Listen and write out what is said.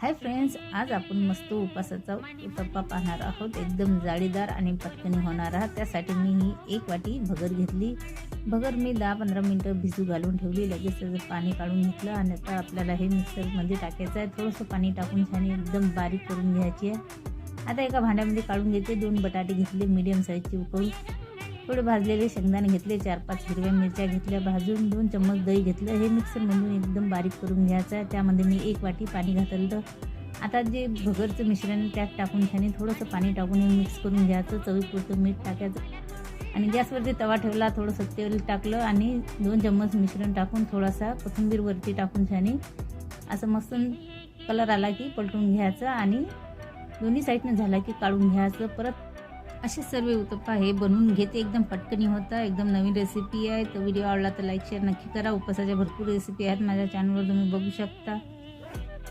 Hi friends, आज आपण मस्त उपासाचा उत्तप्पा पाहणार आहोत। एकदम जाळीदार आणि पटकन होणार आहे। त्यासाठी मी ही एक वाटी भगर घेतली। भगर मी 10-15 मिनिटं भिजू घालून ठेवली। लगेच त्याचं पाणी काढून घेतलं आणि आता आपल्याला हे मिक्सरमध्ये टाकायचं आहे। थोडंसं पाणी टाकून छान एकदम बारीक करून घ्यायची आहे। आता एका भांड्यामध्ये काढून घेते। 2 बटाटे घेतले मीडियम साईजचे उकळून, थोडे भाजलेले शेंगदाणे घेतले, 4-5 हिरव्या मिरच्या घेतल्या भाजून, 2 चम्मच दही घेतलं। हे मिक्सरमधून एकदम बारीक करून घ्यायचं आहे। त्यामध्ये मी 1 वाटी पाणी घातलं। आता जे भगरचं मिश्रण त्यात टाकून छान थोडंसं पाणी टाकून हे मिक्स करून घ्यायचं। चवीपुरतं मीठ टाकायचं आणि गॅसवरती तवा ठेवला, थोडंसं तेल टाकलं आणि 2 चम्मच मिश्रण टाकून थोडासा कोथिंबीर वरती टाकून छान असं मस्त कलर आला की पलटून घ्यायचं आणि दोन्ही साईडनं झाला की काढून घ्यायचं। परत असे सर्व उत्तप्पा हे बनवून घेते। एकदम पटकनी होता, एकदम नवीन रेसिपी आहे। तो व्हिडिओ आवडला तर लाईक शेअर नक्की करा। उपवासाच्या भरपूर रेसिपी आहेत माझ्या चॅनलवर, तुम्ही बघू शकता।